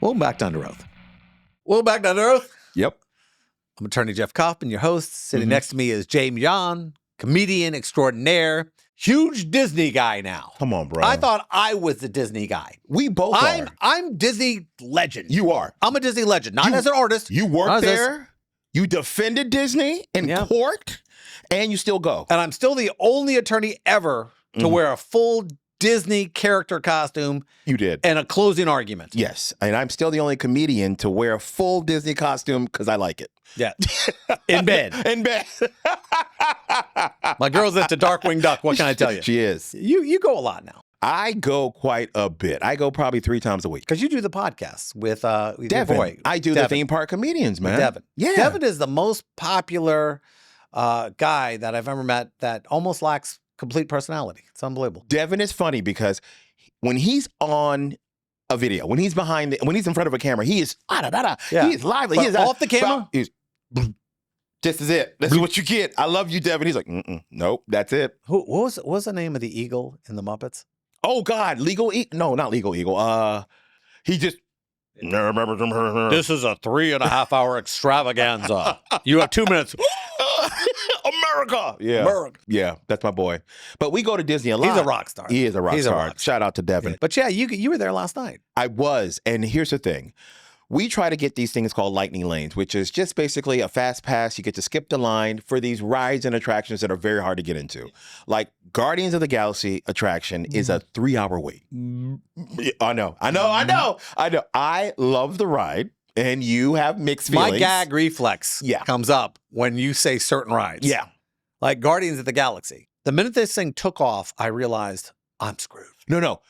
Welcome back to Under Oath. Welcome back to Under Oath. Yep. I'm attorney Jeff Kaufman, your host. Sitting next to me is James Yan, comedian extraordinaire, huge Disney guy now. Come on, bro. I thought I was the Disney guy. We both are. I'm Disney legend. You are. I'm a Disney legend, not as an artist. You worked there. You defended Disney in court, and you still go. And I'm still the only attorney ever to wear a full Disney character costume. You did. And a closing argument. Yes. And I'm still the only comedian to wear a full Disney costume because I like it. Yeah. In bed. In bed. My girl's into Darkwing Duck. What can I tell you? She is. You go a lot now. I go quite a bit. I go probably 3 times a week. Because you do the podcast with Devin. your boy. I do Devin. the theme park comedians, man. Devin. Yeah. Devin is the most popular guy that I've ever met that almost lacks complete personality. It's unbelievable. Devin is funny because when he's on a video, when he's in front of a camera, he is He is lively. But he is off the camera. He's this is it. This is what you get. I love you, Devin. He's like, nope, that's it. What was the name of the eagle in the Muppets? Oh God, Legal Eagle? No, not Legal Eagle. He just. This is a 3.5-hour extravaganza. You have 2 minutes. America. Yeah. America. Yeah, that's my boy. But we go to Disney a lot. He's a rock star. He is a rock star. Shout out to Devin. Yeah. But yeah, you were there last night. I was. And here's the thing. We try to get these things called lightning lanes, which is just basically a fast pass. You get to skip the line for these rides and attractions that are very hard to get into. Like Guardians of the Galaxy attraction is a 3-hour wait. I know. I love the ride. And you have mixed feelings. My gag reflex comes up when you say certain rides. Yeah. Like Guardians of the Galaxy. The minute this thing took off, I realized I'm screwed. No.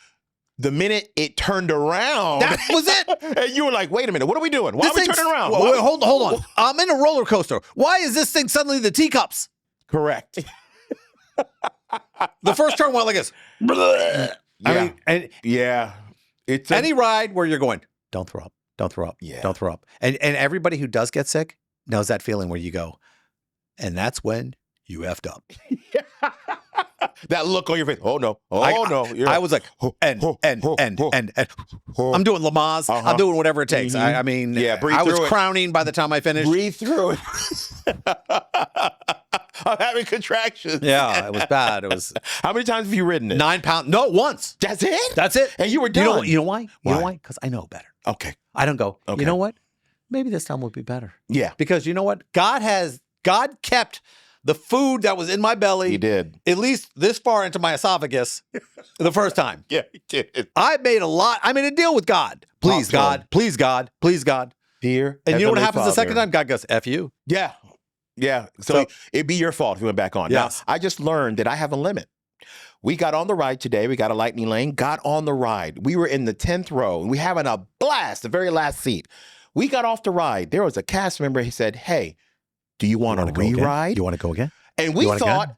The minute it turned around. That was it. And you were like, wait a minute. What are we doing? Why are we turning around? Wait, hold on. I'm in a roller coaster. Why is this thing suddenly the teacups? Correct. The first turn went like this. It's any ride where you're going, don't throw up. Don't throw up. Yeah. Don't throw up. And everybody who does get sick knows that feeling where you go, and that's when you effed up. That look on your face. Oh, no. I was like, and. I'm doing Lamaze. I'm doing whatever it takes. I mean, I was crowning by the time I finished. Breathe through it. I'm having contractions. Yeah, it was bad. It was. How many times have you ridden it? 9 pounds. No, once. That's it? That's it. And you were done. You know why? You know why? Because I know better. Okay. I don't go, you know what? Maybe this time will be better. Yeah. Because you know what? God kept the food that was in my belly. He did. At least this far into my esophagus the first time. Yeah, he did. I made a deal with God. Please, God. Please, God. Please, God. Dear And you know what Heavenly happens the second Father. time? God goes, F you. Yeah. Yeah. So it'd be your fault if you went back on. Yes. Now, I just learned that I have a limit. We got on the ride today. We got a lightning lane, got on the ride. We were in the 10th row, and we having a blast, the very last seat. We got off the ride. There was a cast member. He said, hey, do you want to re-ride? You want to go again? And we thought,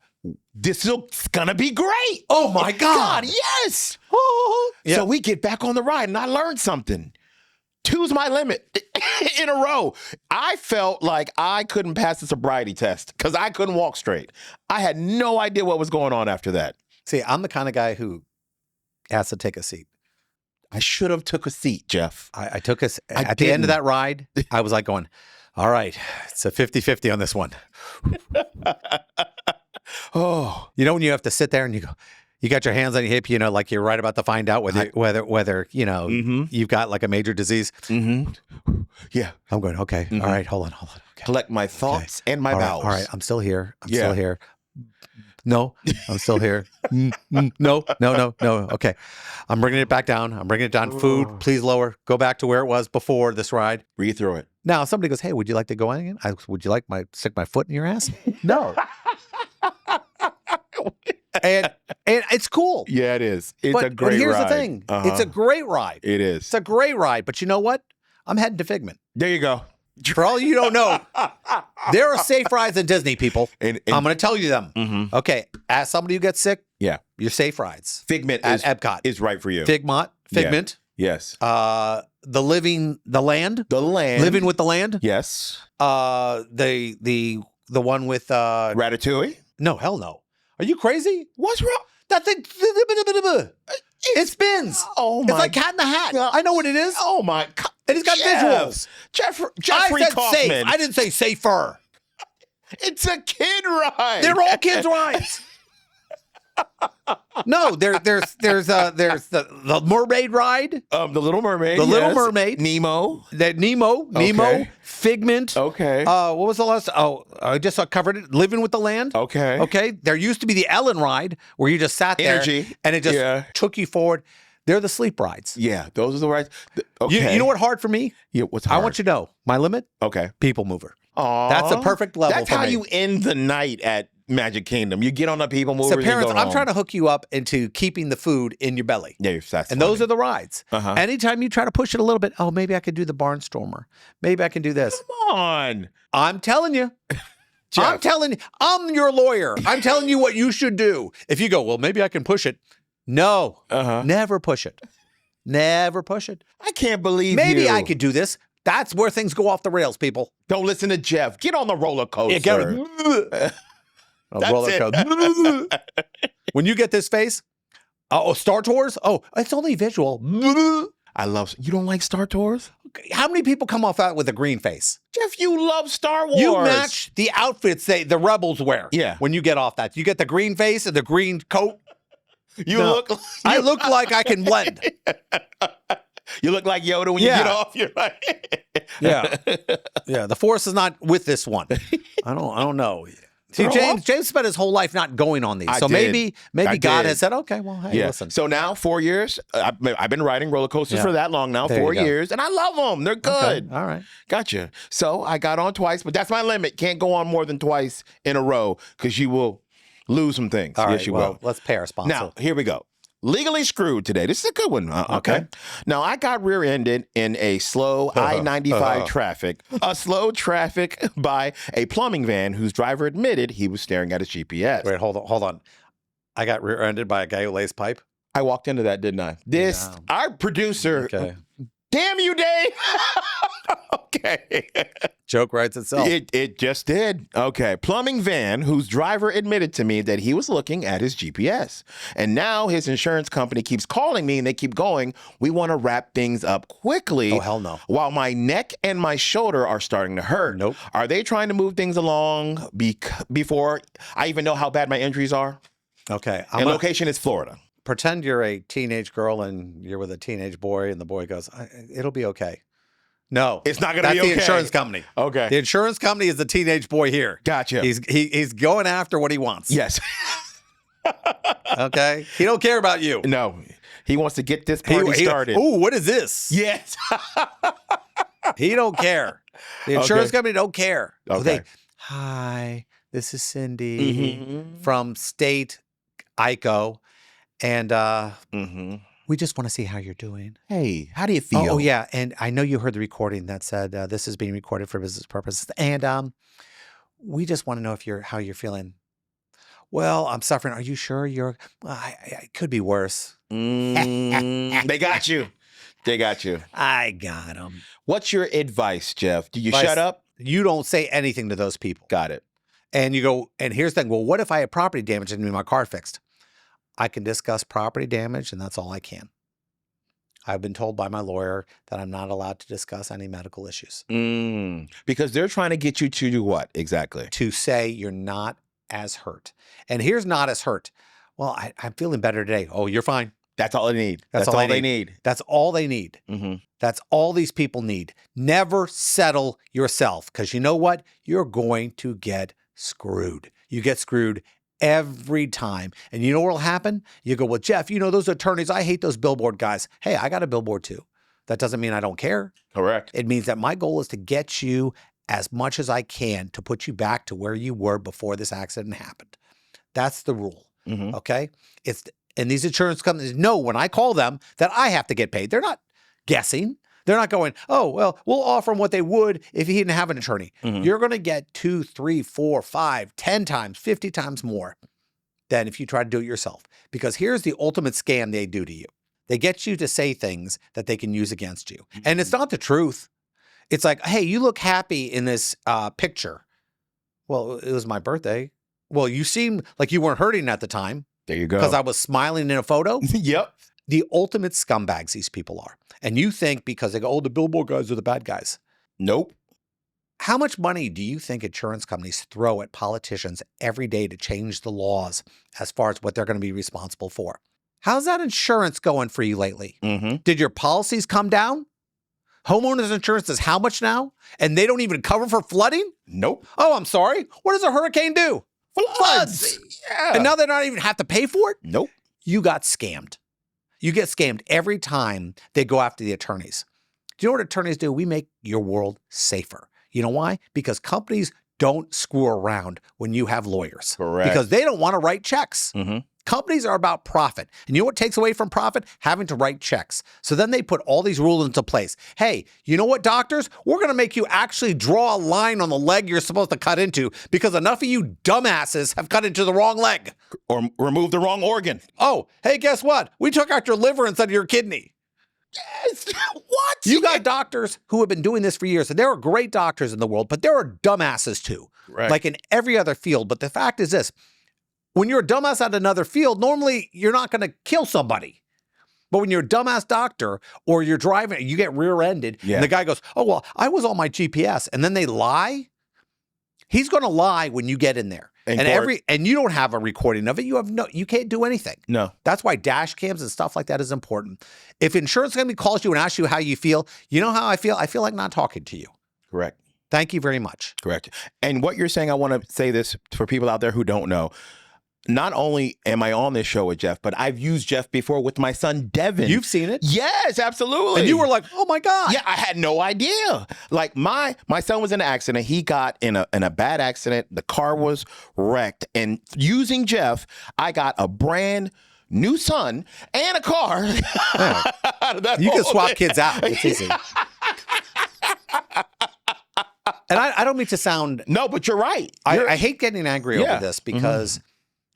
this is going to be great. Oh, my God. Yes. Yeah. So we get back on the ride, and I learned something. 2's my limit in a row. I felt like I couldn't pass the sobriety test because I couldn't walk straight. I had no idea what was going on after that. See, I'm the kind of guy who has to take a seat. I should have took a seat, Jeff. I took at the end of that ride, I was like going, all right, it's a 50-50 on this one. Oh. You know when you have to sit there and you go, you got your hands on your hip, you know, like you're right about to find out whether you know, you've got like a major disease. Yeah. I'm going, okay, all right, hold on. Okay. Collect my thoughts and my bowels. All right, I'm still here. I'm still here. No, I'm still here. No. Okay. I'm bringing it back down. I'm bringing it down. Food, please lower. Go back to where it was before this ride. Breathe through it. Now, somebody goes, hey, would you like to go in again? Would you like stick my foot in your ass? No. and it's cool. Yeah, it is. It's a great ride. But here's the thing. It's a great ride. It is. It's a great ride. But you know what? I'm heading to Figment. There you go. For all you don't know, there are safe rides in Disney, people. And I'm going to tell you them. Okay, as somebody who gets sick, your safe rides. Figment at Epcot is right for you. Figment. Yes. The land. Living with the land. Yes. The one with Ratatouille. No, hell no. Are you crazy? What's wrong? That thing. It spins. Oh my! It's like Cat in the Hat. I know what it is. Oh my! And he's got visuals. Jeffrey I said Kaufman. safe. I didn't say safer. It's a kid ride. They're all kids' rides. No, there's the mermaid ride. The Little Mermaid. The Little Mermaid. Nemo. Nemo, Okay. Figment. Okay. What was the last? Oh, I just covered it. Living with the Land. Okay. Okay. There used to be the Ellen ride where you just sat there Energy. and it just took you forward. They're the sleep rides. Yeah, those are the rides. Okay. You know what hard for me? Yeah, what's hard? I want you to know my limit. Okay. People mover. Aww. That's a perfect level. That's for how me. you end the night at Magic Kingdom. You get on the people mover. So parents, I'm trying to hook you up into keeping the food in your belly. Yeah, that's and those are the rides. Uh-huh. Anytime you try to push it a little bit, oh, maybe I could do the Barnstormer. Maybe I can do this. Come on. I'm telling you. Jeff. I'm telling you. I'm your lawyer. I'm telling you what you should do. If you go, well, maybe I can push it. No. Never push it. Never push it. I can't believe Maybe you. I could do this. That's where things go off the rails, people. Don't listen to Jeff. Get on the roller coaster. Roller coaster. When you get this face, Star Tours? Oh, it's only visual. I love. You don't like Star Tours? How many people come off that with a green face? Jeff, you love Star Wars. You match the outfits the rebels wear. Yeah. When you get off that, you get the green face and the green coat. I look like I can blend. You look like Yoda when you get off. You're like, yeah. The Force is not with this one. I don't know. See, James spent his whole life not going on these. Maybe God has said, okay, well, hey, listen. So now 4 years. I've been riding roller coasters for that long now, 4 years, and I love them. They're good. Okay. All right. Gotcha. So I got on twice, but that's my limit. Can't go on more than twice in a row because you will lose some things. All right, yes, you will. Let's pay our sponsor. Now, here we go. Legally screwed today. This is a good one. Okay. Now, I got rear-ended in a slow I-95 traffic, by a plumbing van whose driver admitted he was staring at his GPS. Wait, hold on. I got rear-ended by a guy who lays pipe. I walked into that, didn't I? Our producer. Okay. Damn you, Dave. Okay. Joke writes itself. It just did. Okay. Plumbing van whose driver admitted to me that he was looking at his GPS. And now his insurance company keeps calling me and they keep going, we want to wrap things up quickly. Oh, hell no. While my neck and my shoulder are starting to hurt. Nope. Are they trying to move things along before I even know how bad my injuries are? Okay. And location is Florida. Pretend you're a teenage girl and you're with a teenage boy and the boy goes, it'll be okay. No. It's not going to be That's okay. the insurance company. Okay. The insurance company is the teenage boy here. Gotcha. He's going after what he wants. Yes. Okay? He don't care about you. No. He wants to get this party started. Oh, what is this? Yes. He don't care. The insurance company don't care. Okay. Hi, this is Cindy from State ICO. And we just want to see how you're doing. Hey, how do you feel? Oh, yeah. And I know you heard the recording that said this is being recorded for business purposes. And we just want to know how you're feeling. Well, I'm suffering. Are you sure it could be worse. They got you. They got you. I got them. What's your advice, Jeff? Do you shut up? You don't say anything to those people. Got it. And you go, and here's the thing. Well, what if I have property damage and need my car fixed? I can discuss property damage, and that's all I can. I've been told by my lawyer that I'm not allowed to discuss any medical issues. Because they're trying to get you to do what exactly? To say you're not as hurt. And here's not as hurt. Well, I'm feeling better today. Oh, you're fine. That's all they need. That's all they need. That's all they need. That's all these people need. Never settle yourself, because you know what? You're going to get screwed. You get screwed every time. And you know what will happen? You go, well, Jeff, those attorneys, I hate those billboard guys. Hey, I got a billboard too. That doesn't mean I don't care. Correct. It means that my goal is to get you as much as I can to put you back to where you were before this accident happened. That's the rule. Okay? And these insurance companies know when I call them that I have to get paid. They're not guessing. They're not going, oh, well, we'll offer him what they would if he didn't have an attorney. You're going to get 2, 3, 4, 5, 10 times, 50 times more than if you try to do it yourself. Because here's the ultimate scam they do to you. They get you to say things that they can use against you. And it's not the truth. It's like, hey, you look happy in this picture. Well, it was my birthday. Well, you seemed like you weren't hurting at the time. There you go. Because I was smiling in a photo. Yep. the ultimate scumbags these people are. And you think because they go, oh, the billboard guys are the bad guys. Nope. How much money do you think insurance companies throw at politicians every day to change the laws as far as what they're going to be responsible for? How's that insurance going for you lately? Mm-hmm. Did your policies come down? Homeowners insurance is how much now? And they don't even cover for flooding? Nope. Oh, I'm sorry. What does a hurricane do? Floods. Yeah. And now they don't even have to pay for it? Nope. You got scammed. You get scammed every time they go after the attorneys. Do you know what attorneys do? We make your world safer. You know why? Because companies don't screw around when you have lawyers. Correct. Because they don't want to write checks. Mm-hmm. Companies are about profit. And you know what takes away from profit? Having to write checks. So then they put all these rules into place. Hey, you know what, doctors? We're going to make you actually draw a line on the leg you're supposed to cut into because enough of you dumbasses have cut into the wrong leg. Or remove the wrong organ. Oh, hey, guess what? We took out your liver instead of your kidney. Yes. What? You got doctors who have been doing this for years, and there are great doctors in the world, but there are dumbasses too, Right. like in every other field. But the fact is this, when you're a dumbass at another field, normally you're not going to kill somebody. But when you're a dumbass doctor or you're driving, you get rear-ended, Yeah. and the guy goes, oh, well, I was on my GPS, and then they lie. He's going to lie when you get in there. In And court. and you don't have a recording of it. You can't do anything. No. That's why dash cams and stuff like that is important. If insurance company calls you and asks you how you feel, you know how I feel? I feel like not talking to you. Correct. Thank you very much. Correct. And what you're saying, I want to say this for people out there who don't know. Not only am I on this show with Jeff, but I've used Jeff before with my son, Devin. You've seen it? Yes, absolutely. And you were like, oh my God. Yeah, I had no idea. Like my son was in an accident. He got in a bad accident. The car was wrecked. And using Jeff, I got a brand new son and a car. You can swap kids out. It's easy. And I don't mean to sound, No, but you're right. I hate getting angry Yeah. over this because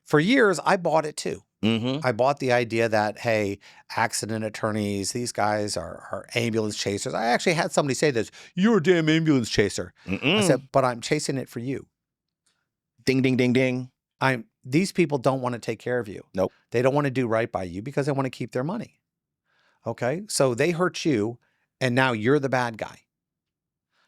for years I bought it too. Mm-hmm. I bought the idea that, hey, accident attorneys, these guys are ambulance chasers. I actually had somebody say this, you're a damn ambulance chaser. I said, but I'm chasing it for you. Ding, ding, ding, ding. These people don't want to take care of you. Nope. They don't want to do right by you because they want to keep their money. Okay? So they hurt you, and now you're the bad guy.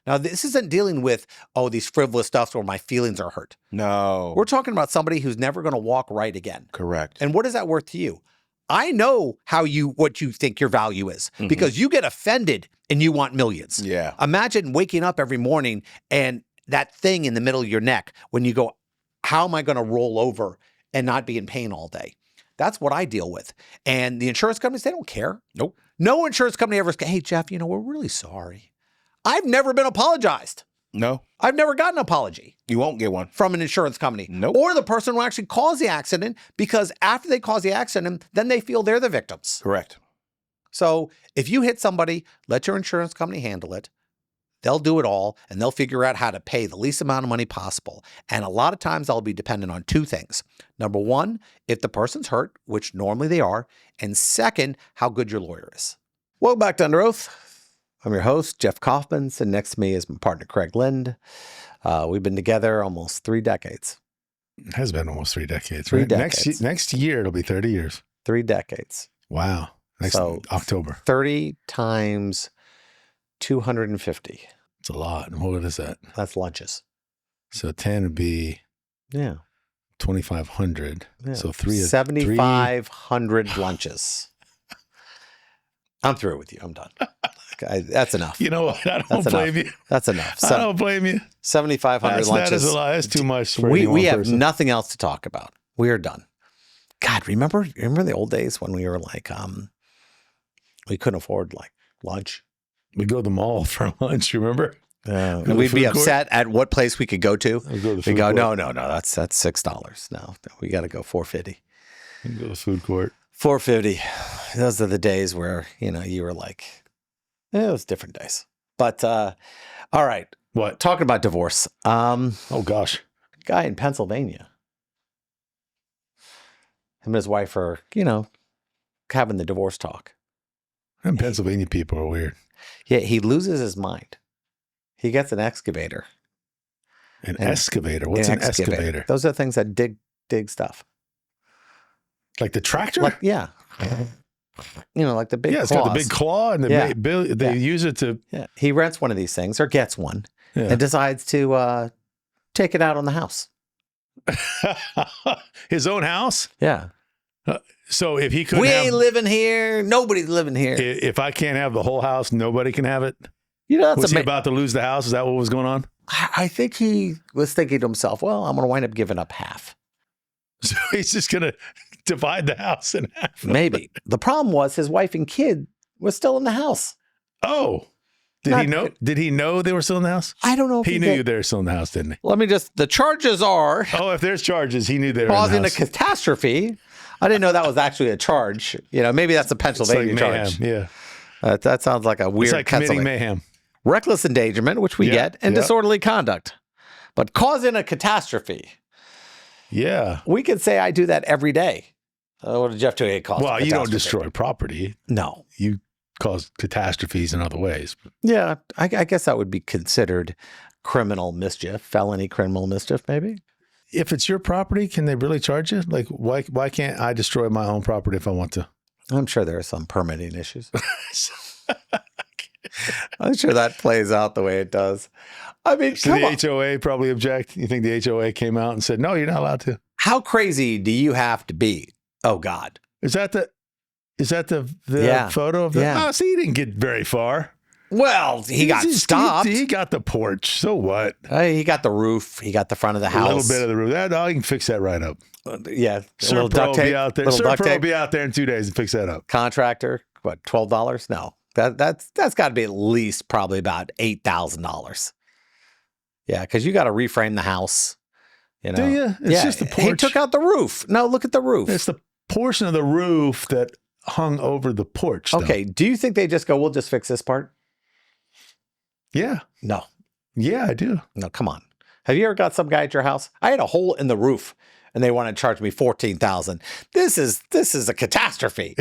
Now, this isn't dealing with, oh, these frivolous stuff where my feelings are hurt. No. We're talking about somebody who's never going to walk right again. Correct. And what is that worth to you? I know what you think your value is because you get offended and you want millions. Yeah. Imagine waking up every morning and that thing in the middle of your neck when you go, how am I going to roll over and not be in pain all day? That's what I deal with. And the insurance companies, they don't care. Nope. No insurance company ever says, hey, Jeff, we're really sorry. I've never been apologized. No. I've never gotten an apology You won't get one. from an insurance company. Nope. Or the person who actually caused the accident, because after they cause the accident, then they feel they're the victims. Correct. So if you hit somebody, let your insurance company handle it. They'll do it all, and they'll figure out how to pay the least amount of money possible. And a lot of times they'll be dependent on two things. Number one, if the person's hurt, which normally they are. And second, how good your lawyer is. Welcome back to Under Oath. I'm your host, Jeff Kaufman. Sitting next to me is my partner, KeiLyn. We've been together almost 3 decades. It has been almost 3 decades, 3 right? decades. Next year, it'll be 30 years. 3 decades. Wow. Next So- October. 30 times 250. It's a lot. And what is that? That's lunches. So 10 would be Yeah. 2,500. Yeah. So 3 7,500 lunches. I'm through with you. I'm done. Okay, that's enough. You know what? I don't That's blame enough. you. That's enough. I don't blame you. 7,500 That lunches. is a lot. That's too much for We any one have person. nothing else to talk about. We are done. God, remember the old days when we were like, we couldn't afford like lunch. We go to the mall for lunch, remember? And the we'd be food court? upset at what place we could go to. We go to the We food go, court. no, that's $6. No, we got to go $4.50. We go to the food court. $4.50. Those are the days where, you were like, it was different days. But, all right. What? Talking about divorce. Oh, gosh. Guy in Pennsylvania. Him and his wife are, having the divorce talk. And Pennsylvania people are weird. Yeah, he loses his mind. He gets an excavator. An And- excavator. What's an excavator? Those are things that dig stuff. Like the tractor? Like, yeah. like the big Yeah, it's claws. got the big claw, and they use it to. Yeah, he rents one of these things or gets one Yeah. and decides to take it out on the house. His own house. Yeah. So if he couldn't, We ain't living here. Nobody's living here. If I can't have the whole house, nobody can have it. That's Was he about to lose the house? Is that what was going on? I think he was thinking to himself, well, I'm going to wind up giving up half. So he's just going to divide the house in half. Maybe. The problem was his wife and kid was still in the house. Oh, he know? Did he know they were still in the house? I don't know if he knew they were still in the house, didn't he? The charges are if there's charges, he knew they were causing in the a house. catastrophe. I didn't know that was actually a charge. Maybe that's a Pennsylvania charge. Yeah. That sounds like a weird It's like committing mayhem. Reckless endangerment, which we get, and disorderly conduct. But causing a catastrophe. Yeah. We could say I do that every day. What did Jeff Toye cause? Well, you don't destroy property. No. You cause catastrophes in other ways. Yeah, I guess that would be considered criminal mischief, felony criminal mischief, maybe. If it's your property, can they really charge you? Like, why can't I destroy my own property if I want to? I'm sure there are some permitting issues. I'm sure that plays out the way it does. I mean, so the HOA probably object. You think the HOA came out and said, no, you're not allowed to? How crazy do you have to be? Oh, God. Is that the photo of the? Yeah. Oh, see, he didn't get very far. Well, he got stopped. He got the porch. So what? He got the roof. He got the front of the house. A little bit of the roof. You can fix that right up. Yeah. Sir Pro will be out there. Sir Pro will be out there in 2 days and fix that up. Contractor, what, $12? No. That's got to be at least probably about $8,000. Yeah, because you got to reframe the house. Do you? It's just the porch. He took out the roof. No, look at the roof. It's the portion of the roof that hung over the porch. Okay. Do you think they just go, we'll just fix this part? Yeah. No. Yeah, I do. No, come on. Have you ever got some guy at your house? I had a hole in the roof and they want to charge me $14,000. This is a catastrophe.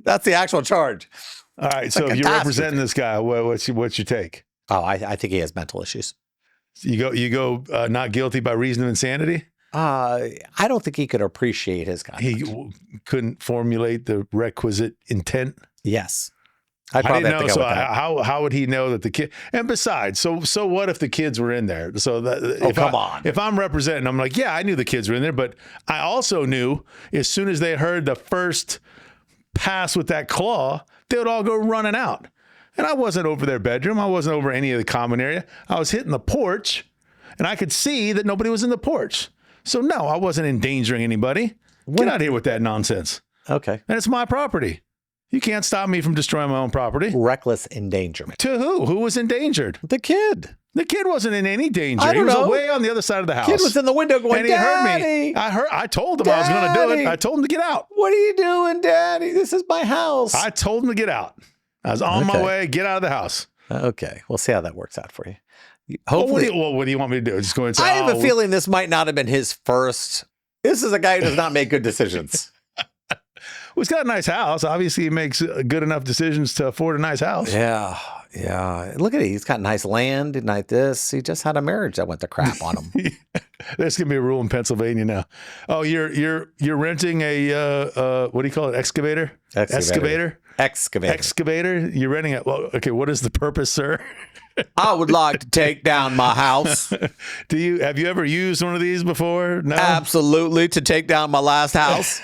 That's the actual charge. All right. So if you're representing this guy, what's your take? Oh, I think he has mental issues. You go not guilty by reason of insanity? I don't think he could appreciate his conduct. He couldn't formulate the requisite intent? Yes. I didn't know. So how would he know that the kid? And besides, so what if the kids were in there? So come on. If I'm representing, I'm like, yeah, I knew the kids were in there, but I also knew as soon as they heard the first pass with that claw, they would all go running out. And I wasn't over their bedroom. I wasn't over any of the common area. I was hitting the porch, and I could see that nobody was in the porch. So no, I wasn't endangering anybody. Get out of here with that nonsense. Okay. And it's my property. You can't stop me from destroying my own property. Reckless endangerment. To who? Who was endangered? The kid. The kid wasn't in any danger. I don't he was know. Way on the other side of the house. Kid was in the window going, and he Daddy. heard me. I told him I was going to do it. I told him to get out. What are you doing, Daddy? This is my house. I told him to get out. I was on my way. Get out of the house. Okay. We'll see how that works out for you. Hopefully. What do you want me to do? Just go and say, I have a feeling this might not have been his first. This is a guy who does not make good decisions. Well, he's got a nice house. Obviously, he makes good enough decisions to afford a nice house. Yeah. Look at it. He's got nice land, like this. He just had a marriage that went to crap on him. There's gonna be a rule in Pennsylvania now. Oh, you're renting a what do you call it? Excavator. Excavator. You're renting it. Well, okay. What is the purpose, sir? I would like to take down my house. Have you ever used one of these before? No. Absolutely, to take down my last house.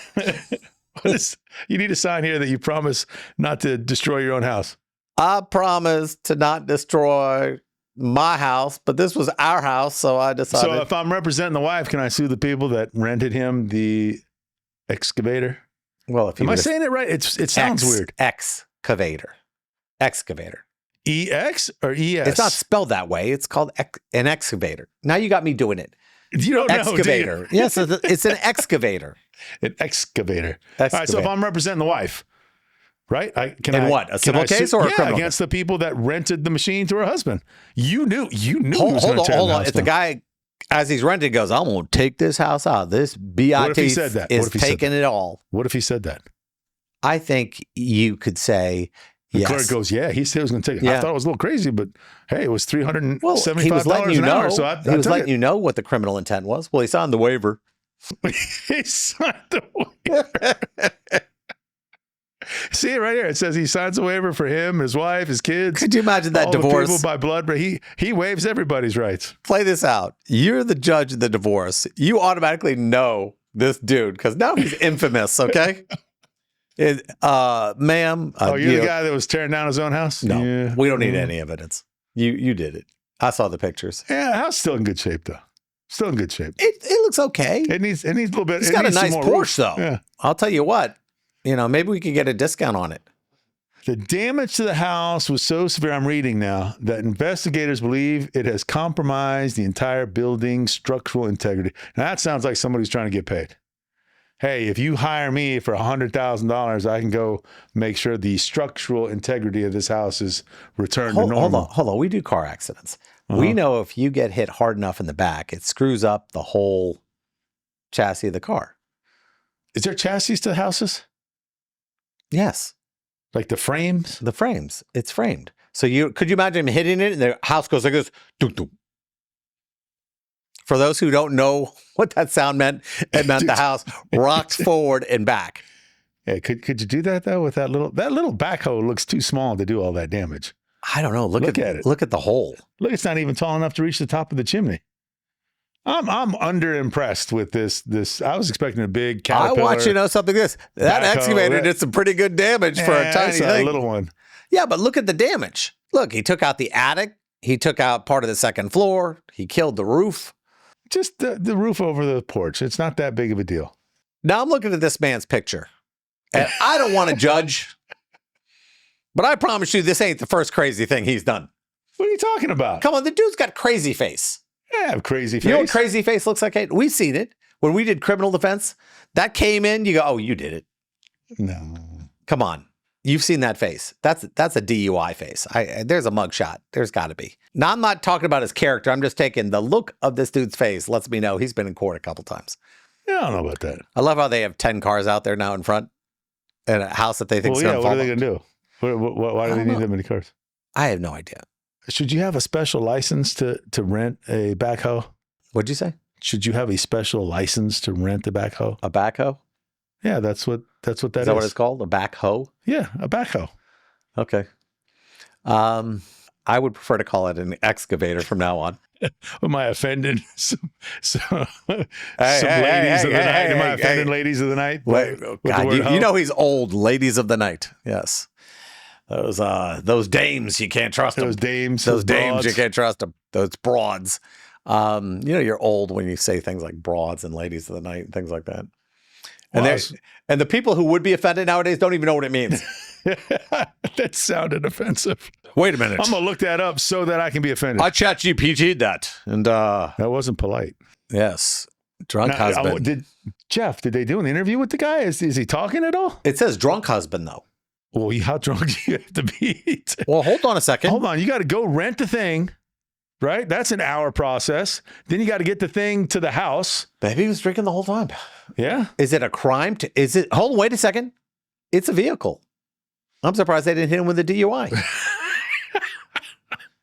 You need a sign here that you promise not to destroy your own house. I promise to not destroy my house, but this was our house, so I decided. So if I'm representing the wife, can I sue the people that rented him the excavator? Well, if am I saying it right? It sounds weird. Excavator. EX or ES? It's not spelled that way. It's called an excavator. Now you got me doing it. You don't excavator. know, do you? Yes, it's an excavator. An excavator. All right, so if I'm representing the wife, right? What? A civil case or a criminal? Against the people that rented the machine to her husband. You knew. Hold on. If the guy, as he's renting, goes, I'm going to take this house out. This BIT is taking it all. What if he said that? I think you could say, the yes. clerk goes, yeah, he said he was going to take it. Yeah. I thought it was a little crazy, but hey, it was $375 he was letting you an know. hour. So he was letting you know what the criminal intent was. Well, he signed the waiver. He signed the waiver. See it right here. It says he signs a waiver for him, his wife, his kids. Could you imagine that all divorce? The people by blood, but he waives everybody's rights. Play this out. You're the judge of the divorce. You automatically know this dude because now he's infamous. Okay, ma'am. You're the guy that was tearing down his own house. No, yeah. we don't need any evidence. You did it. I saw the pictures. Yeah, the house is still in good shape though. Still in good shape. It looks okay. It needs a little bit. He's got a nice Porsche though. Yeah. I'll tell you what. Maybe we could get a discount on it. The damage to the house was so severe, I'm reading now, that investigators believe it has compromised the entire building's structural integrity. Now, that sounds like somebody who's trying to get paid. Hey, if you hire me for $100,000, I can go make sure the structural integrity of this house is returned to normal. Hold on. We do car accidents. We know if you get hit hard enough in the back, it screws up the whole chassis of the car. Is there chassis to houses? Yes. Like the frames? The frames. It's framed. So could you imagine him hitting it and the house goes like this? Doo, doo. For those who don't know what that sound meant, it meant the house rocks forward and back. Yeah, could you do that though with that little backhoe looks too small to do all that damage. I don't know. Look at it. Look at the hole. Look, it's not even tall enough to reach the top of the chimney. I'm under impressed with this. I was expecting a big Caterpillar. I want you to know something. That excavator did some pretty good damage for a tiny thing. A little one. Yeah, but look at the damage. Look, he took out the attic. He took out part of the second floor. He killed the roof. Just the roof over the porch. It's not that big of a deal. Now I'm looking at this man's picture, and I don't want to judge, but I promise you this ain't the first crazy thing he's done. What are you talking about? Come on, the dude's got crazy face. I have crazy face. You know what crazy face looks like? We've seen it. When we did criminal defense, that came in, you go, oh, you did it. No. Come on. You've seen that face. That's a DUI face. There's a mugshot. There's got to be. Now, I'm not talking about his character. I'm just taking the look of this dude's face lets me know he's been in court a couple times. Yeah, I don't know about that. I love how they have 10 cars out there now in front and a house that they think is going to fall. What are they going to do? Why do they need that many cars? I have no idea. Should you have a special license to rent a backhoe? What'd you say? Should you have a special license to rent a backhoe? A backhoe? Yeah, that's what that is. Is that what it's called? A backhoe? Yeah, a backhoe. Okay. I would prefer to call it an excavator from now on. Am I offended some ladies of the night? Am I offending ladies of the night? Wait, God, you know he's old. Ladies of the night. Yes. Those dames, you can't trust them. Those dames you can't trust them. Those broads. You're old when you say things like broads and ladies of the night and things like that. And the people who would be offended nowadays don't even know what it means. That sounded offensive. Wait a minute. I'm gonna look that up so that I can be offended. I ChatGPT'd that, and that wasn't polite. Yes, drunk husband. Did they do an interview with the guy? Is he talking at all? It says drunk husband though. Well, how drunk do you have to be? Well, hold on a second. Hold on. You got to go rent the thing, right? That's an hour process. Then you got to get the thing to the house. Maybe he was drinking the whole time. Yeah. Is it a crime? Hold on, wait a second. It's a vehicle. I'm surprised they didn't hit him with a DUI.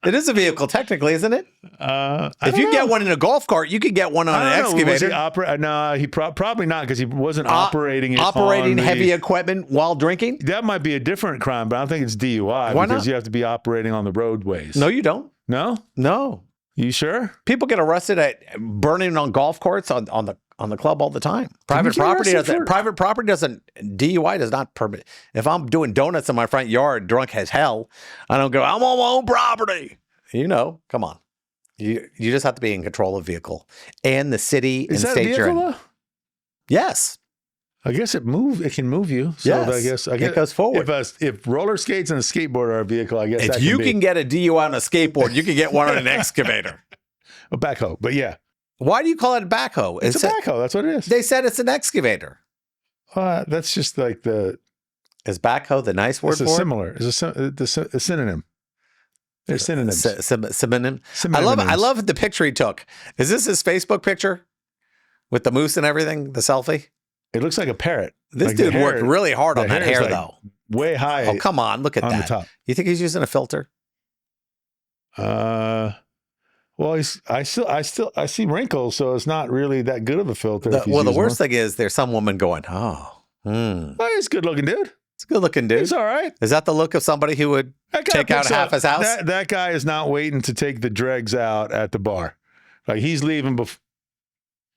It is a vehicle, technically, isn't it? If you get one in a golf cart, you could get one on an excavator. No, he probably not because he wasn't operating it. Operating heavy equipment while drinking? That might be a different crime, but I don't think it's DUI. Why because not? You have to be operating on the roadways. No, you don't. No? No. You sure? People get arrested at burning on golf carts on the club all the time. Private property doesn't. DUI does not permit. If I'm doing donuts in my front yard, drunk as hell, I don't go. I'm on my own property. Come on. You just have to be in control of the vehicle and the city and state you're in. Though? Yes. I guess it can move you. So yes. I guess it goes forward. If roller skates and a skateboard are a vehicle, I guess if you can get a DUI on a skateboard, you can get one on an excavator. A backhoe, but yeah. Why do you call it a backhoe? It's a backhoe. That's what it is. They said it's an excavator. That's just like Is backhoe the nice word for it? It's similar. It's a synonym. They're synonyms. Synonym. I love the picture he took. Is this his Facebook picture with the moose and everything? The selfie. It looks like a parrot. This dude worked really hard on that hair, though. Way high. Oh, come on. Look at that. On the top. You think he's using a filter? Well, I see wrinkles, so it's not really that good of a filter. The worst thing is there's some woman going, oh, Well, he's a good looking dude. it's a good looking dude. He's all right. Is that the look of somebody who would take out half his house? That guy is not waiting to take the dregs out at the bar. Like he's leaving before.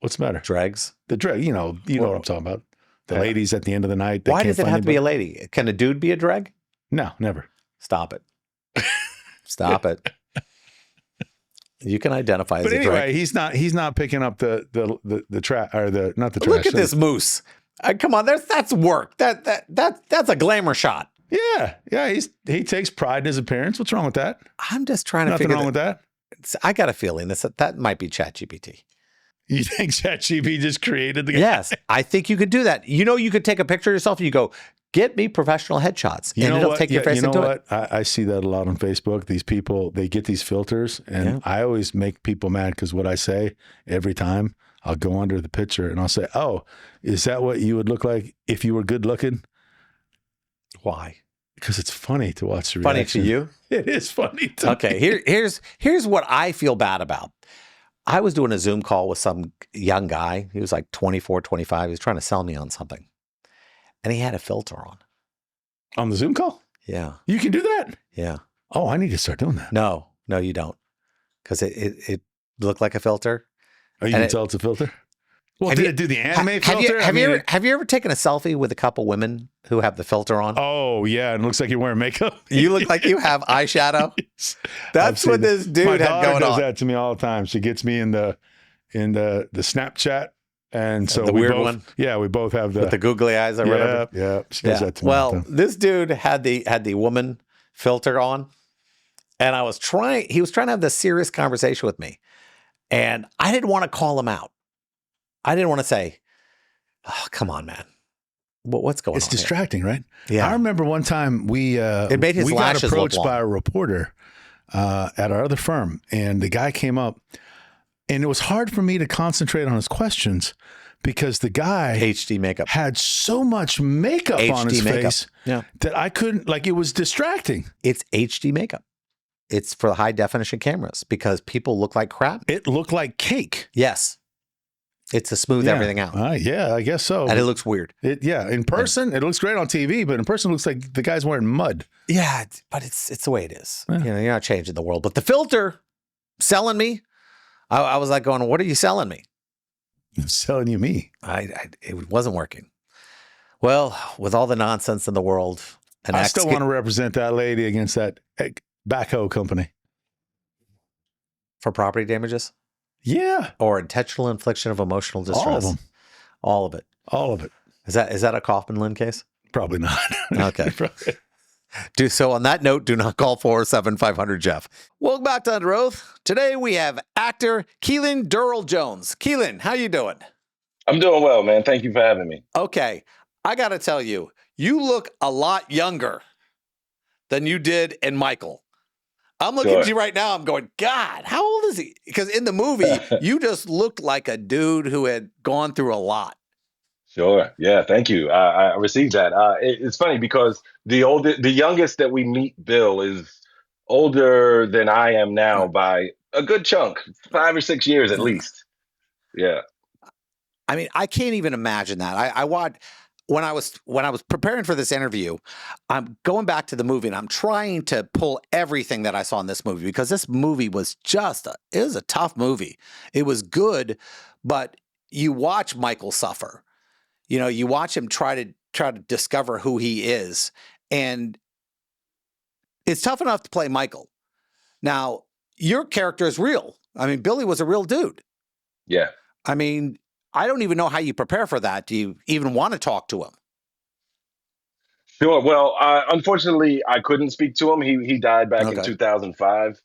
What's the matter? Dregs? The dreg, you know what I'm talking about. The ladies at the end of the night. Why does it have to be a lady? Can a dude be a dreg? No, never. Stop it. Stop it. You can identify as But a anyway, dreg. he's not picking up the trash or not the trash. Look at this moose. Come on, that's work. That's a glamour shot. Yeah. He takes pride in his appearance. What's wrong with that? I'm just trying to Nothing figure wrong with that. I got a feeling that might be ChatGPT. You think ChatGPT just created the guy? Yes, I think you could do that. You could take a picture of yourself and you go, get me professional headshots. And it'll take your face into it. I see that a lot on Facebook. These people, they get these filters, and I always make people mad because what I say every time, I'll go under the picture and I'll say, oh, is that what you would look like if you were good looking? Why? Because it's funny to watch the Funny reaction. to you? It is funny to Okay, me. here's what I feel bad about. I was doing a Zoom call with some young guy. He was like 24, 25. He was trying to sell me on something. And he had a filter on. On the Zoom call? Yeah. You can do that? Yeah. Oh, I need to start doing that. No, you don't. Because it looked like a filter. Oh, you can tell it's a filter? Well, did it do the anime filter? Have you ever taken a selfie with a couple women who have the filter on? Oh, yeah. And it looks like you're wearing makeup. You look like you have eyeshadow. That's what this dude had going on. My daughter does that to me all the time. She gets me in the Snapchat. And so the we weird both, one? Yeah, we both have With the googly eyes or whatever? Yeah. She does that to me all the time. This dude had the woman filter on. And he was trying to have this serious conversation with me. And I didn't want to call him out. I didn't want to say, oh, come on, man. What's going on? It's distracting, right? Yeah. I remember one time it made his we got lashes look approached long. by a reporter at our other firm, and the guy came up, and it was hard for me to concentrate on his questions because the guy HD makeup had so much makeup on his face that I couldn't, like, it was distracting. It's HD makeup. It's for high definition cameras because people look like crap. It looked like cake. Yes. It's to smooth everything out. Yeah, I guess so. And it looks weird. In person, it looks great on TV, but in person, it looks like the guy's wearing mud. Yeah, but it's the way it is. Yeah. You're not changing the world. But the filter selling me, I was like going, what are you selling me? I'm selling you me. It wasn't working. Well, with all the nonsense in the world. I still want to represent that lady against that backhoe company. For property damages? Yeah. Or intentional infliction of emotional distress? All of them. All of it. All of it. Is that a Kaufman-Lynn case? Probably not. Okay. So on that note, do not call 407-500-JEFF. Welcome back to Under Oath. Today we have actor KeiLyn Durrel Jones. KeiLyn, how you doing? I'm doing well, man. Thank you for having me. Okay. I got to tell you, you look a lot younger than you did in Michael. I'm looking at you right now. I'm going, God, how old is he? Because in the movie, you just looked like a dude who had gone through a lot. Sure. Yeah. Thank you. I received that. It's funny because the youngest that we meet, Bill, is older than I am now by a good chunk, 5 or 6 years at least. Yeah. I mean, I can't even imagine that. I watched. When I was preparing for this interview, I'm going back to the movie and I'm trying to pull everything that I saw in this movie because this movie was it was a tough movie. It was good, but you watch Michael suffer. You watch him try to discover who he is, and it's tough enough to play Michael. Now, your character is real. I mean, Billy was a real dude. Yeah. I mean, I don't even know how you prepare for that. Do you even want to talk to him? Sure. Well, unfortunately, I couldn't speak to him. He died back in 2005.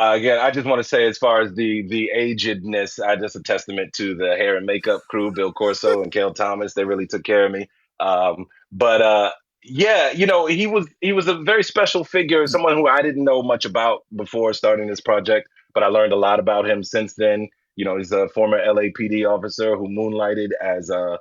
Again, I just want to say, as far as the agedness, just a testament to the hair and makeup crew, Bill Corso and Cale Thomas. They really took care of me. Yeah, he was a very special figure, someone who I didn't know much about before starting this project, but I learned a lot about him since then. He's a former LAPD officer who moonlighted as a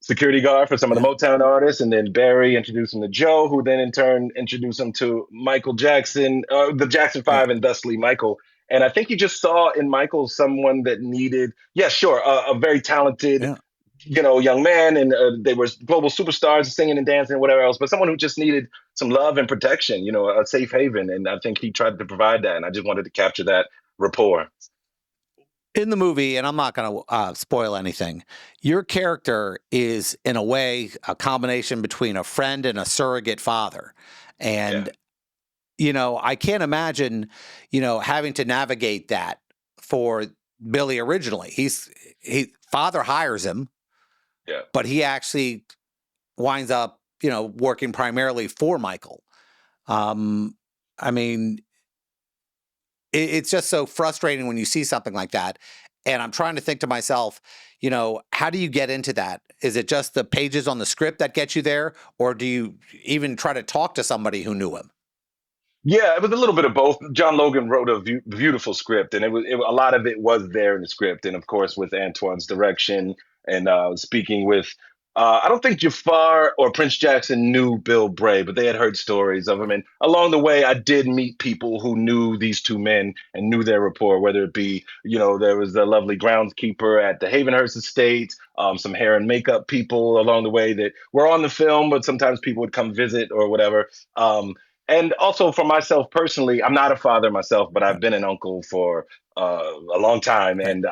security guard for some of the Motown artists, and then Barry introduced him to Joe, who then in turn introduced him to Michael Jackson, the Jackson 5 and thusly Michael. And I think he just saw in Michael someone that needed, yeah, sure, a very talented, Yeah. young man, and they were global superstars, singing and dancing and whatever else, but someone who just needed some love and protection, a safe haven. And I think he tried to provide that. And I just wanted to capture that rapport. In the movie, and I'm not going to spoil anything, your character is, in a way, a combination between a friend and a surrogate father. And, I can't imagine, having to navigate that for Billy originally. Father hires him, Yeah. but he actually winds up, working primarily for Michael. I mean, it's just so frustrating when you see something like that. And I'm trying to think to myself, how do you get into that? Is it just the pages on the script that get you there? Or do you even try to talk to somebody who knew him? Yeah, it was a little bit of both. John Logan wrote a beautiful script, and a lot of it was there in the script. And of course, with Antoine's direction and speaking with, I don't think Jafar or Prince Jackson knew Bill Bray, but they had heard stories of him. And along the way, I did meet people who knew these two men and knew their rapport, whether it be, there was a lovely groundskeeper at the Havenhurst estate, some hair and makeup people along the way that were on the film, but sometimes people would come visit or whatever. And also for myself personally, I'm not a father myself, but I've been an uncle for a long time, Right. and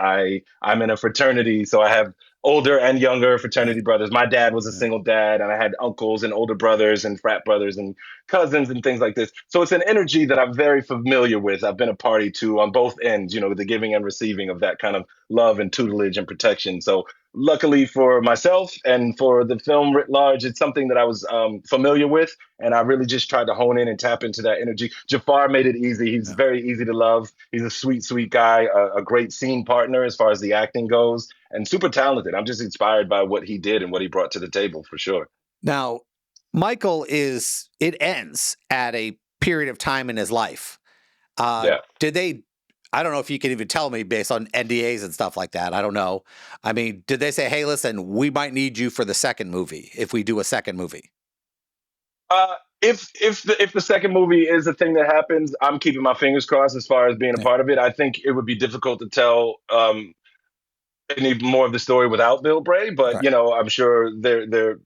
I'm in a fraternity, so I have older and younger fraternity Right. brothers. My dad was a Yeah. single dad, and I had uncles and older brothers and frat brothers and cousins and things like this. So it's an energy that I'm very familiar with. I've been a party to on both ends, the giving and receiving of that kind of love and tutelage and protection. So luckily for myself and for the film writ large, it's something that I was familiar with, and I really just tried to hone in and tap into that energy. Jafar made it easy. He's very easy to love. He's a sweet, sweet guy, a great scene partner as far as the acting goes, and super talented. I'm just inspired by what he did and what he brought to the table for sure. Now, it ends at a period of time in his life. Yeah. I don't know if you can even tell me based on NDAs and stuff like that. I don't know. I mean, did they say, hey, listen, we might need you for the second movie if we do a second movie? If the second movie is a thing that happens, I'm keeping my fingers crossed as far as being a Yeah. part of it. I think it would be difficult to tell any more of the story without Bill Bray, but Right. I'm sure their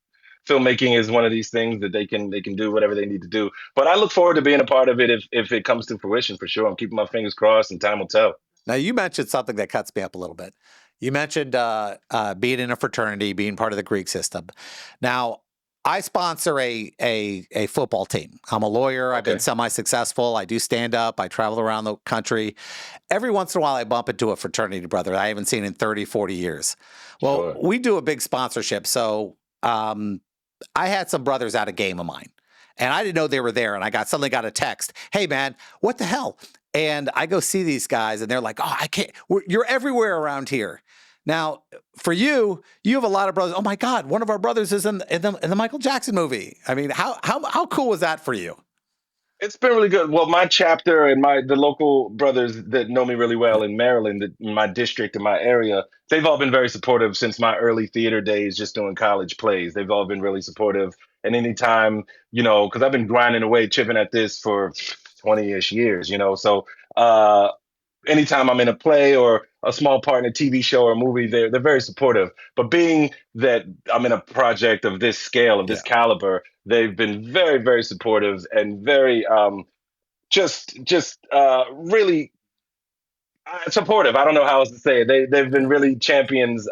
filmmaking is one of these things that they can do whatever they need to do. But I look forward to being a part of it if it comes to fruition for sure. I'm keeping my fingers crossed, and time will tell. Now, you mentioned something that cuts me up a little bit. You mentioned being in a fraternity, being part of the Greek system. Now, I sponsor a football team. I'm a lawyer. I've been Okay. semi-successful. I do stand up. I travel around the country. Every once in a while, I bump into a fraternity brother I haven't seen in 30, 40 years. Well, Sure. we do a big sponsorship. So I had some brothers at a game of mine, and I didn't know they were there. And I suddenly got a text, hey, man, what the hell? And I go see these guys, and they're like, oh, I can't. You're everywhere around here. Now, for you have a lot of brothers. Oh my God, one of our brothers is in the Michael Jackson movie. I mean, how cool was that for you? It's been really good. Well, my chapter and the local brothers that know me really well in Maryland, my district, in my area, they've all been very supportive since my early theater days, just doing college plays. They've all been really supportive. And anytime, because I've been grinding away, chipping at this for 20-ish years, so anytime I'm in a play or a small part in a TV show or a movie, they're very supportive. But being that I'm in a project of this scale, of this caliber, they've been very, very supportive and very really supportive. I don't know how else to say it. They've been really champions.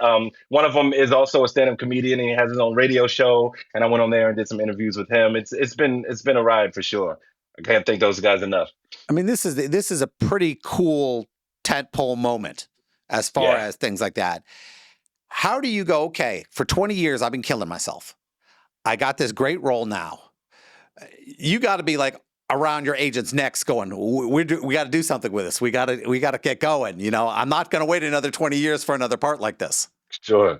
One of them is also a stand-up comedian, and he has his own radio show. And I went on there and did some interviews with him. It's been a ride for sure. I can't thank those guys enough. I mean, this is a pretty cool tentpole moment as far as things like that. How do you go, okay, for 20 years, I've been killing myself. I got this great role now. You got to be like around your agent's necks going, we got to do something with this. We got to get going. I'm not going to wait another 20 years for another part like this. Sure.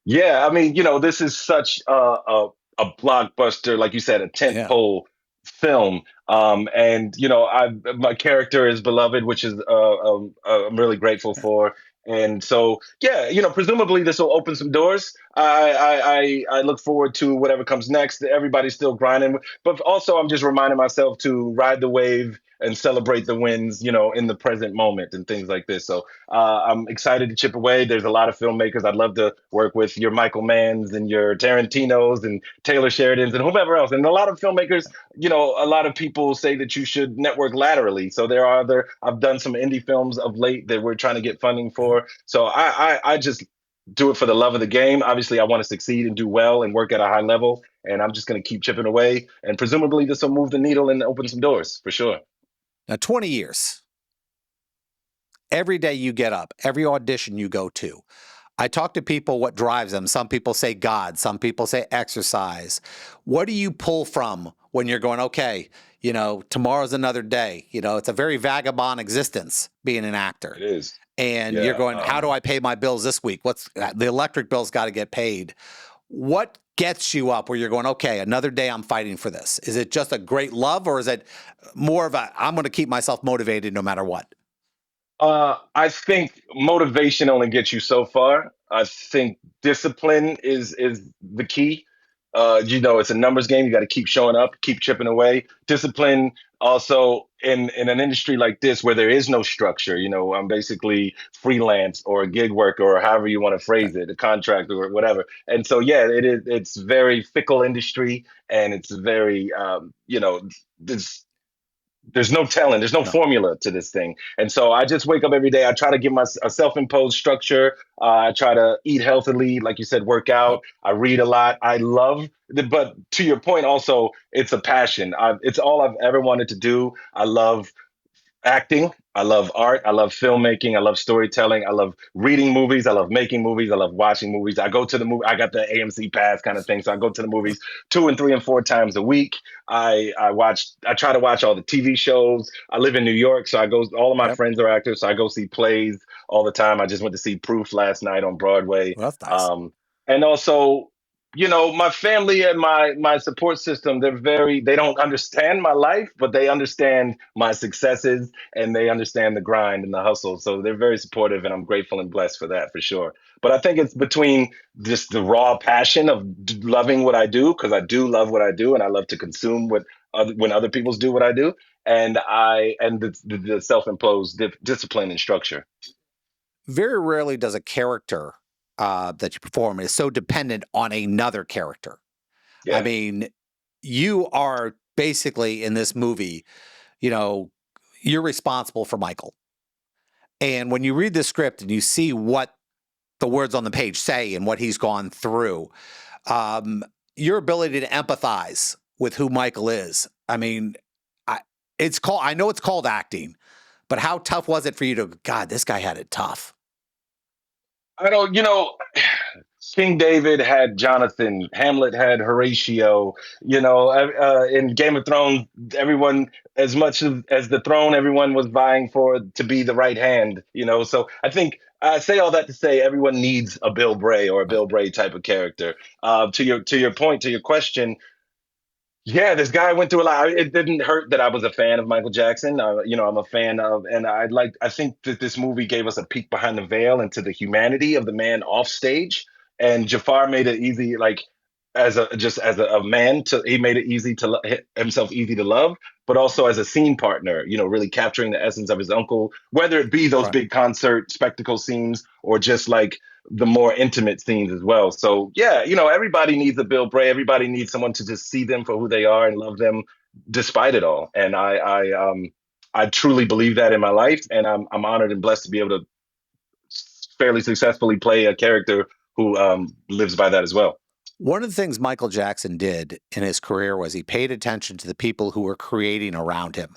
Yeah, I mean, this is such a blockbuster, like you said, a tentpole film. And my character is beloved, which is I'm really grateful for. And so, yeah, presumably this will open some doors. I look forward to whatever comes next. Everybody's still grinding, but also I'm just reminding myself to ride the wave and celebrate the wins, in the present moment and things like this. So I'm excited to chip away. There's a lot of filmmakers I'd love to work with, your Michael Manns and your Tarantinos and Taylor Sheridans and whomever else. And a lot of filmmakers, a lot of people say that you should network laterally. So I've done some indie films of late that we're trying to get funding for. So I just do it for the love of the game. Obviously, I want to succeed and do well and work at a high level. And I'm just going to keep chipping away. And presumably this will move the needle and open some doors for sure. Now, 20 years. Every day you get up, every audition you go to. I talk to people what drives them. Some people say God, some people say exercise. What do you pull from when you're going, okay, tomorrow's another day? It's a very vagabond existence being an actor. It is. And Yeah, you're going, how do I pay my bills this week? What's the electric bill's got to get paid? What gets you up where you're going, okay, another day I'm fighting for this? Is it just a great love, or is it more of I'm going to keep myself motivated no matter what? I think motivation only gets you so far. I think discipline is the key. It's a numbers game. You got to keep showing up, keep chipping away. Discipline also in an industry like this where there is no structure. I'm basically freelance or a gig worker or however you want to phrase it, a contractor or whatever. And so yeah, it is. It's very fickle industry, and it's very there's no telling, there's no formula to this thing. And so I just wake up every day. I try to give a self-imposed structure. I try to eat healthily, like you said, work out. I read a lot. But to your point, also, it's a passion. It's all I've ever wanted to do. I love acting. I love art. I love filmmaking. I love storytelling. I love reading movies. I love making movies. I love watching movies. I go to the movie. I got the AMC pass kind of thing. So I go to the movies 2 and 3 and 4 times a week. I try to watch all the TV shows. I live in New York. So all of my friends are actors. So I go see plays all the time. I just went to see Proof last night on Broadway. Well, that's nice. And also, my family and my support system, they don't understand my life, but they understand my successes and they understand the grind and the hustle. So they're very supportive, and I'm grateful and blessed for that, for sure. But I think it's between just the raw passion of loving what I do, because I do love what I do and I love to consume when other people do what I do, and the self-imposed discipline and structure. Very rarely does a character that you perform is so dependent on another character. Yeah. I mean, you are basically in this movie, you're responsible for Michael. And when you read the script and you see what the words on the page say and what he's gone through, your ability to empathize with who Michael is. I mean, I know it's called acting, but how tough was it for you God, this guy had it tough? King David had Jonathan, Hamlet had Horatio, in Game of Thrones, everyone, as much as the throne, everyone was vying to be the right hand, so I think I say all that to say everyone needs a Bill Bray or a Bill Bray type of character. To your point, to your question, yeah, this guy went through a lot. It didn't hurt that I was a fan of Michael Jackson. I'm a fan of, and I think that this movie gave us a peek behind the veil into the humanity of the man off stage. And Jafar made it easy, like as a man, he made it easy to himself easy to love, but also as a scene partner, really capturing the essence of his uncle, whether it be those big concert spectacle scenes or just like the more intimate scenes as well. So yeah, everybody needs a Bill Bray. Everybody needs someone to just see them for who they are and love them despite it all. And I truly believe that in my life, and I'm honored and blessed to be able to fairly successfully play a character who lives by that as well. One of the things Michael Jackson did in his career was he paid attention to the people who were creating around him.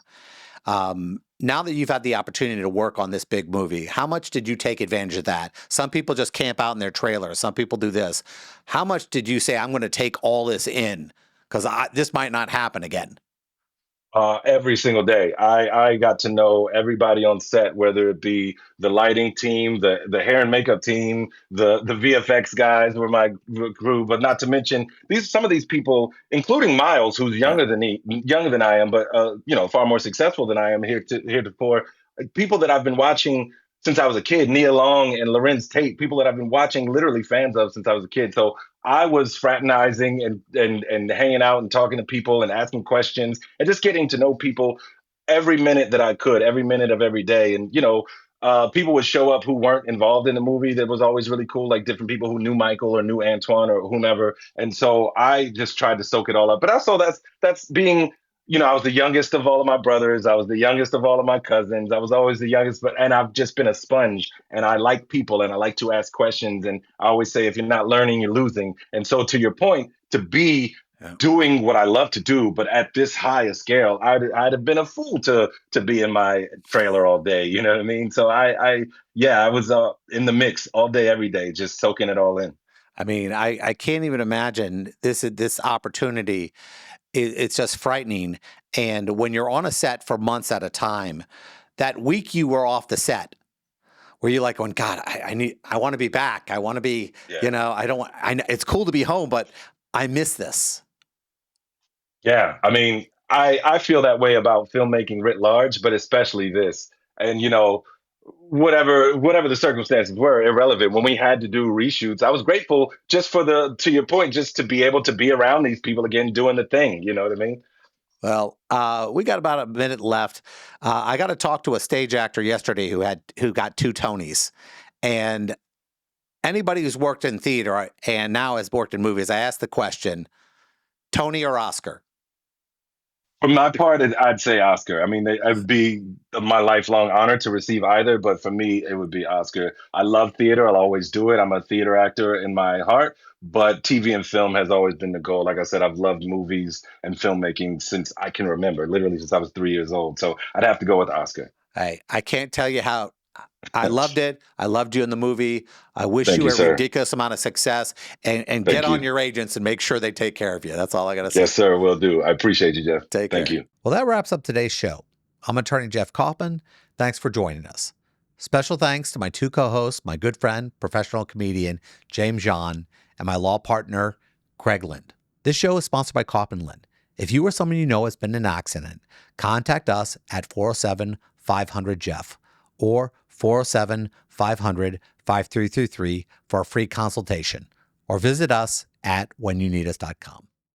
Now that you've had the opportunity to work on this big movie, how much did you take advantage of that? Some people just camp out in their trailer. Some people do this. How much did you say, I'm going to take all this in because this might not happen again? Every single day. I got to know everybody on set, whether it be the lighting team, the hair and makeup team, the VFX guys were my crew, but not to mention some of these people, including Miles, who's younger than I am, but far more successful than I am heretofore. People that I've been watching since I was a kid. Nia Long and Lorenz Tate, people that I've been watching, literally fans of since I was a kid. So I was fraternizing and hanging out and talking to people and asking questions and just getting to know people every minute that I could, every minute of every day. And people would show up who weren't involved in the movie. That was always really cool, like different people who knew Michael or knew Antoine or whomever. And so I just tried to soak it all up. But also that's being, I was the youngest of all of my brothers. I was the youngest of all of my cousins. I was always the youngest, and I've just been a sponge. And I like people, and I like to ask questions. And I always say, if you're not learning, you're losing. And so, to your point, to be doing what I love to do, but at this high a scale, I'd have been a fool to be in my trailer all day. You know what I mean? So I was in the mix all day, every day, just soaking it all in. I mean, I can't even imagine this opportunity. It's just frightening. And when you're on a set for months at a time, that week you were off the set, were you like going, God, I want to be back. I want to be, it's cool to be home, but I miss this. Yeah. I mean, I feel that way about filmmaking writ large, but especially this. And, whatever the circumstances were, irrelevant. When we had to do reshoots, I was grateful just to your point, just to be able to be around these people again, doing the thing. You know what I mean? Well, we got about a minute left. I got to talk to a stage actor yesterday who got 2 Tonys, and anybody who's worked in theater and now has worked in movies, I asked the question, Tony or Oscar? For my part, I'd say Oscar. I mean, it would be my lifelong honor to receive either, but for me, it would be Oscar. I love theater. I'll always do it. I'm a theater actor in my heart, but TV and film has always been the goal. Like I said, I've loved movies and filmmaking since I can remember, literally since I was 3 years old. So I'd have to go with Oscar. I can't tell you how I loved it. I loved you in the movie. I wish Thank you you, a sir. ridiculous amount of success, and Thank get on you. your agents and make sure they take care of you. That's all I got to say. Yes, sir. Will do. I appreciate you, Jeff. Take Thank care. you. Well, that wraps up today's show. I'm attorney Jeff Kaufman. Thanks for joining us. Special thanks to my 2 co-hosts, my good friend, professional comedian James John, and my law partner, Craig Lind. This show is sponsored by Kaufman Lind. If you or someone you know has been in an accident, contact us at 407-500-JEFF or 407-500-5333 for a free consultation, or visit us at whenyouneedus.com.